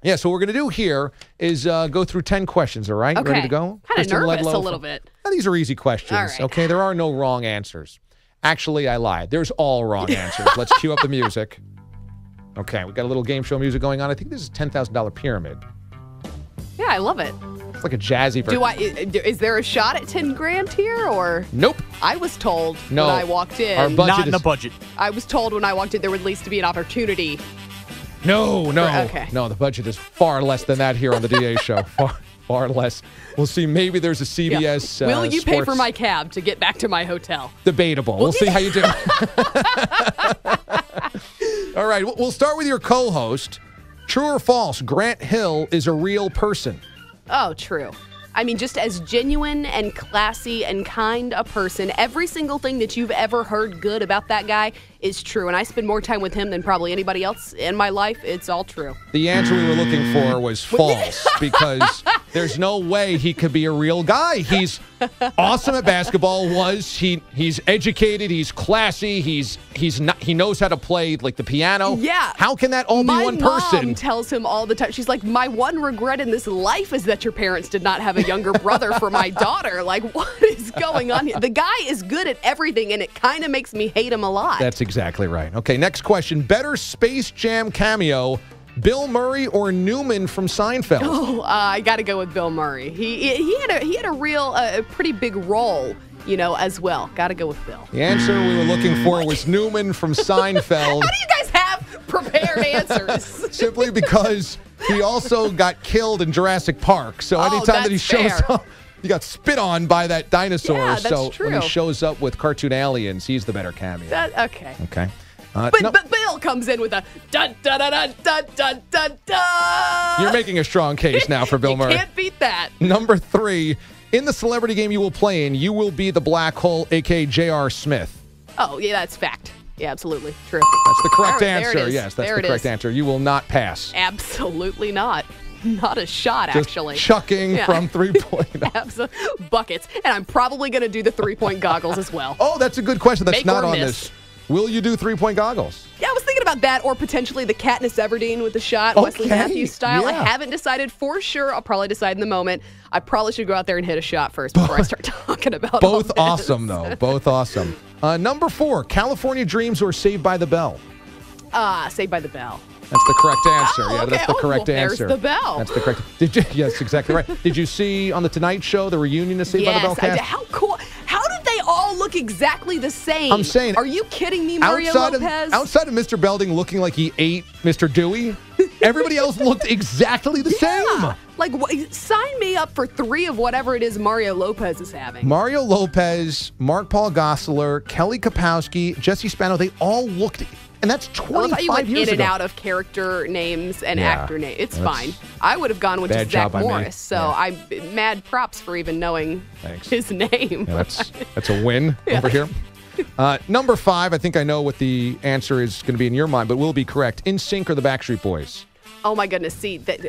Yeah, so what we're going to do here is go through 10 questions, all right? Okay. Ready to go? Kind of nervous Ledlow a little bit. These are easy questions, All right. okay? There are no wrong answers. Actually, I lied. There's all wrong answers. Let's cue up the music. Okay, we got a little game show music going on. I think this is $10,000 Pyramid. Yeah, I love it. It's like a jazzy version. Is there a shot at 10 grand here, or? Nope. I was told No. when I walked in. Our budget Not in the budget. I was told when I walked in there would at least be an opportunity. No. Okay. No, the budget is far less than that here on the DA show. Far less. We'll see. Maybe there's a CBS. Yeah. Will you pay sports for my cab to get back to my hotel? Debatable. We'll see how you do. All right. We'll start with your co-host. True or false? Grant Hill is a real person. Oh, true. I mean, just as genuine and classy and kind a person, every single thing that you've ever heard good about that guy is true. And I spend more time with him than probably anybody else in my life. It's all true. The answer we were looking for was false because there's no way he could be a real guy. He's awesome at basketball. He's educated. He's classy. He knows how to play like the piano. Yeah. How can that all be one person? My mom tells him all the time. She's like, my one regret in this life is that your parents did not have a younger brother for my daughter. Like, what is going on here? The guy is good at everything, and it kind of makes me hate him a lot. That's exactly right. Okay, next question. Better Space Jam cameo, Bill Murray or Newman from Seinfeld? Oh, I got to go with Bill Murray. He had a real, pretty big role, as well. Got to go with Bill. The answer we were looking for was Newman from Seinfeld. How do you guys have prepared answers? Simply because he also got killed in Jurassic Park. So anytime that he shows up, he got spit on by that dinosaur. Yeah, that's so true. when he shows up with cartoon aliens, he's the better cameo. Okay. Okay. But Bill comes in with a dun dun dun dun dun dun dun dun. You're making a strong case now for Bill Murray. You can't beat that. Number 3, in the celebrity game you will play in, you will be the black hole, a.k.a. J.R. Smith. Oh, yeah, that's fact. Yeah, absolutely. True. That's the correct There it answer. is. Yes, that's There the it correct is. answer. You will not pass. Absolutely not. Not a shot, Just actually. chucking from 3-point. Absolutely. Buckets. And I'm probably going to do the 3-point goggles as well. Oh, that's a good question. That's Make not or on miss. this. Will you do 3-point goggles? Yeah, I was thinking about that, or potentially the Katniss Everdeen with the shot, Wesley Okay, Matthews style. yeah. I haven't decided for sure. I'll probably decide in the moment. I probably should go out there and hit a shot first before I start talking about all Both this. awesome, though. Both awesome. Number 4, California Dreams or Saved by the Bell? Saved by the Bell. That's the correct answer. Oh, Yeah, okay. that's the Oh, correct well, answer. there's the bell. That's the correct. Yes, exactly right. Did you see on the Tonight Show the reunion of Saved by the Bell Yes, I cast? did. How cool. How did they all look exactly the same? I'm saying- Are you kidding me, Mario Lopez? Outside of Mr. Belding looking like he ate Mr. Dewey, everybody else looked exactly the same. Like, sign me up for 3 of whatever it is Mario Lopez is having. Mario Lopez, Mark Paul Gosselaar, Kelly Kapowski, Jesse Spano, they all looked, and that's I thought 25 you went years in ago. and out of character names and Yeah, actor names. It's that's fine. I would have gone with bad just Zach job by me. Morris. So Yeah. I'm mad props for even knowing Thanks. his name. Yeah, that's a win over here. Number 5, I think I know what the answer is going to be in your mind, but will be correct. NSync or the Backstreet Boys? Oh my goodness! See that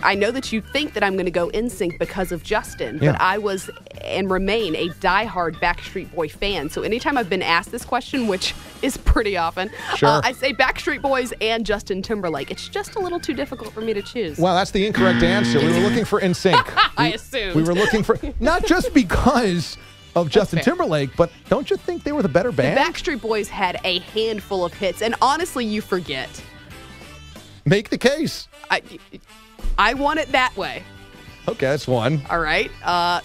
I know that you think that I'm going to go NSYNC because of Justin, Yeah. but I was and remain a diehard Backstreet Boy fan. So anytime I've been asked this question, which is pretty often, Sure. I say Backstreet Boys and Justin Timberlake. It's just a little too difficult for me to choose. Well, that's the incorrect answer. We were looking for NSYNC. I assumed. We were looking for, not just because of Justin fair. Timberlake, but don't you think they were the better The band? Backstreet Boys had a handful of hits, and honestly, you forget. Make the case. I want it that way. Okay, that's one. All right.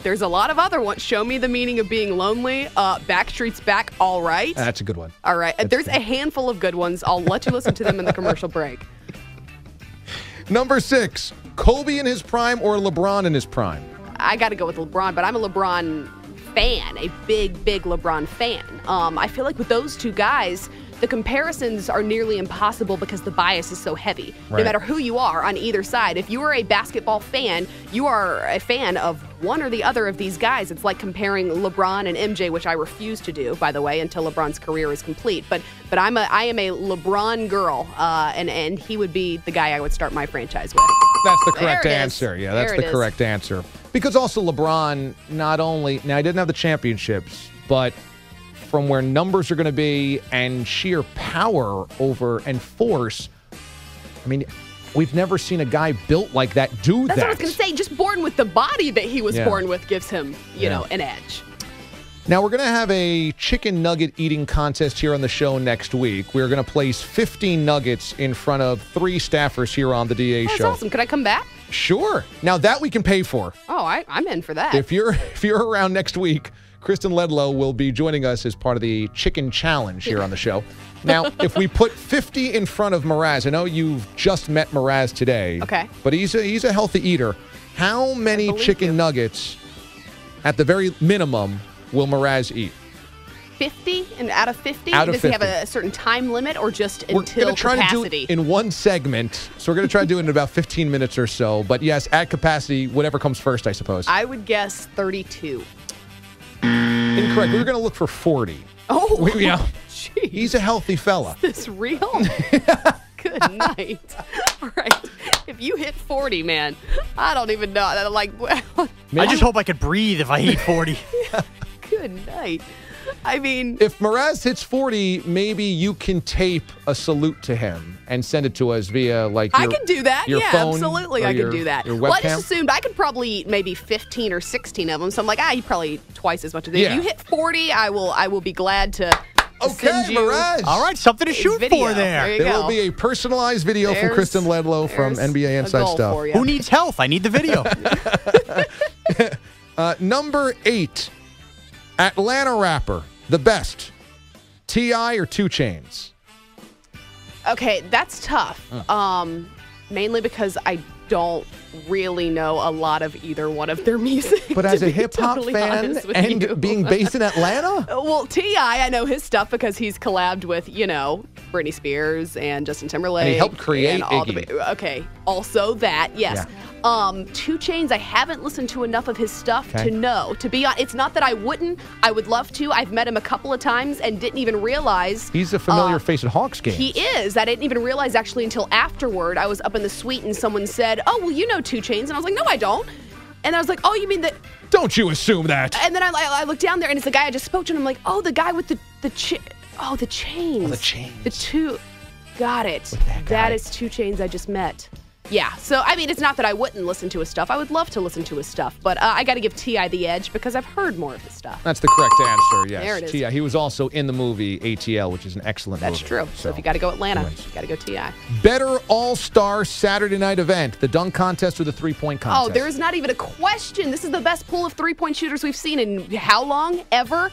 There's a lot of other ones. Show me the meaning of being lonely. Backstreet's Back. All right. That's a good one. All right. There's a handful of good ones. I'll let you listen to them in the commercial break. Number 6, Kobe in his prime or LeBron in his prime? I got to go with LeBron, but I'm a LeBron fan, a big, big LeBron fan. I feel like with those two guys, the comparisons are nearly impossible because the bias is so heavy. Right. No matter who you are on either side, if you are a basketball fan, you are a fan of one or the other of these guys. It's like comparing LeBron and MJ, which I refuse to do, by the way, until LeBron's career is complete. But I am a LeBron girl, and he would be the guy I would start my franchise with. That's the correct There it is. answer. Yeah, that's There the it is. correct answer. Because also LeBron, not only, now he didn't have the championships, but from where numbers are going to be and sheer power over and force, I mean, we've never seen a guy built like that do That's that. what I was going to say. Just born with the body that he was born with gives him, you know, an edge. Now, we're going to have a chicken nugget eating contest here on the show next week. We're going to place 15 nuggets in front of 3 staffers here on the DA That's show. awesome. Could I come back? Sure. Now, that we can pay for. Oh, I'm in for that. If you're around next week, Kristen Ledlow will be joining us as part of the chicken challenge here on the show. Now, if we put 50 in front of Mraz, I know you've just met Mraz today. Okay. But he's a healthy eater. How many chicken nuggets, at the very minimum, will Mraz eat? 50? And out of 50? Out of Does 50. he have a certain time limit or just We're until going to try capacity? to do it in one segment. So we're going to try to do it in about 15 minutes or so. But yes, at capacity, whatever comes first, I suppose. I would guess 32. Incorrect. We were going to look for 40. Oh, Yeah. jeez. He's a healthy fella. Is this real? Good night. All right. If you hit 40, man, I don't even know. Like, I just hope I could breathe if I eat 40. good night. I mean, If Mraz hits 40, maybe you can tape a salute to him and send it to us via, like, I could do that. your Yeah, phone absolutely. or I your- could do that. your Well, I webcam? just assumed I could probably eat maybe 15 or 16 of them. So I'm like, you probably eat twice as much as this. Yeah. If you hit 40, I will be glad to Okay, send you Mraz. All right, something to a shoot video. for there. you There go. will be a personalized video from There's- Kristen Ledlow from there's NBA a Inside goal Stuff. for you. Who needs health? I need the video. Number 8, Atlanta rapper, the best, T.I. or 2 Chainz? Okay, that's tough. Mainly because I don't really know a lot of either one of their music. But as to a be hip hop totally fan honest with and you. being based in Atlanta? Well, T.I., I know his stuff because he's collabed with, Britney Spears and Justin Timberlake. And he helped create and all Iggy. Okay, also that, yes. Yeah. 2 Chainz, I haven't listened to enough of his stuff to know. To be honest, it's not that I wouldn't. I would love to. I've met him a couple of times and didn't even realize. He's a familiar face at Hawks games. He is. I didn't even realize actually until afterward. I was up in the suite and someone said, "Oh, well, you know 2 Chainz," and I was like, "No, I don't." And I was like, "Oh, you mean that?" Don't you assume that. And then I looked down there, and it's the guy I just spoke to, and I'm like, "Oh, the guy with the chains." Oh, the chains. The 2. Got it. that guy. That is 2 Chainz I just met. Yeah, so I mean, it's not that I wouldn't listen to his stuff. I would love to listen to his stuff, but I got to give T.I. the edge because I've heard more of his stuff. That's the correct answer, yes. There it is. T.I. He was also in the movie ATL, which is an excellent That's movie. true. So if you got to go Atlanta, he wins. you got to go T.I. Better all-star Saturday night event, the dunk contest or the three-point contest? Oh, there is not even a question. This is the best pool of three-point shooters we've seen in how long? Ever?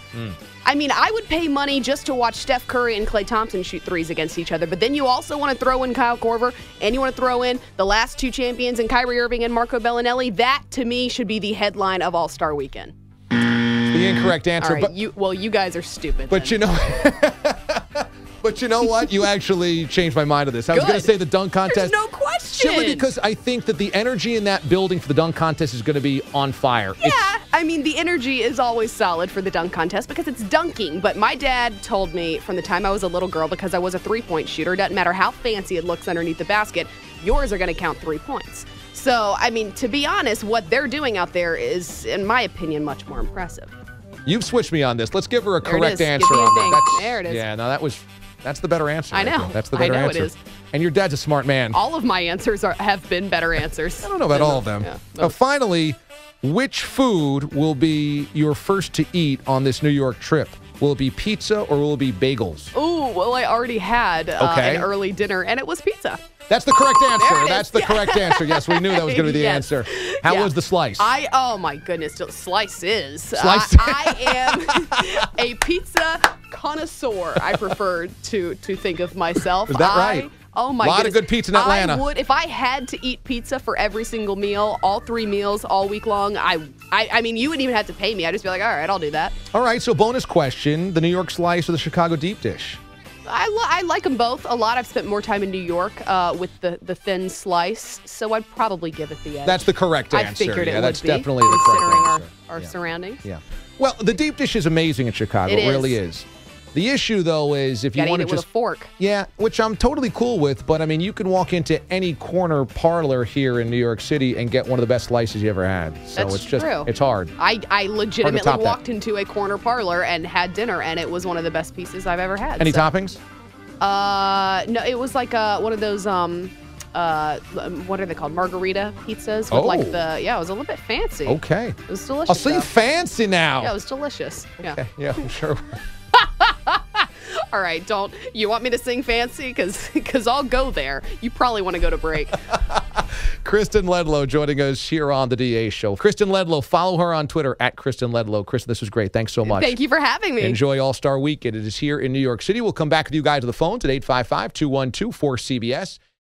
I mean, I would pay money just to watch Steph Curry and Klay Thompson shoot threes against each other. But then you also want to throw in Kyle Korver, and you want to throw in the last 2 champions and Kyrie Irving and Marco Bellinelli. That, to me, should be the headline of All-Star Weekend. The incorrect answer. All right, you guys are stupid. But then. But you know what? You actually changed my mind on this. I was going to Good. say the dunk contest. There's no question. Simply because I think that the energy in that building for the dunk contest is going to be on fire. Yeah, I mean, the energy is always solid for the dunk contest because it's dunking. But my dad told me from the time I was a little girl, because I was a three-point shooter, doesn't matter how fancy it looks underneath the basket, yours are going to count 3 points. So, I mean, to be honest, what they're doing out there is, in my opinion, much more impressive. You've switched me on this. Let's give her a There it correct is. answer Give me a on ding. that. There it is. Yeah, no, that's the better answer. I right know. there. That's the I better know it answer. is. And your dad's a smart man. All of my answers have been better answers. I don't know about all of them. Yeah. Finally, which food will be your first to eat on this New York trip? Will it be pizza or will it be bagels? Ooh, well, I already had Okay. an early dinner, and it was pizza. That's the correct answer. There it is. That's the correct answer. Yes, we knew that was going to be the Yes. answer. How Yeah. was the slice? Oh my goodness, slices. Slice. I am a pizza connoisseur. I prefer to think of myself. Is that right? Oh my Lot of goodness. good pizza in Atlanta. I would, if I had to eat pizza for every single meal, all 3 meals, all week long. I mean, you wouldn't even have to pay me. I'd just be like, all right, I'll do that. All right, so bonus question, the New York slice or the Chicago deep dish? I like them both a lot. I've spent more time in New York with the thin slice, so I'd probably give it the edge. That's the correct I answer. figured it yeah, would that's be, definitely the considering correct answer. our surroundings. Yeah. Well, the deep dish is amazing in Chicago. It It really is. is. The issue, though, is if you Gotta want eat to it just with a fork. Yeah, which I'm totally cool with, but I mean, you can walk into any corner parlor here in New York City and get one of the best slices you ever had. So That's it's just true. it's hard. I legitimately top that. walked into a corner parlor and had dinner, and it was one of the best pieces I've ever had. Any so. toppings? No, it was like one of those what are they called? Margarita pizzas with like it was a little bit fancy. Okay. It was delicious. I'll see fancy now. Yeah, it was delicious. Okay. Yeah, sure. All right, you want me to sing fancy? Because I'll go there. You probably want to go to break. Kristen Ledlow joining us here on the DA Show. Kristen Ledlow, follow her on Twitter at Kristen Ledlow. Kristen, this was great. Thanks so much. Thank you for having me. Enjoy All-Star Weekend. It is here in New York City. We'll come back with you guys to the phones at 855-212-4CBS.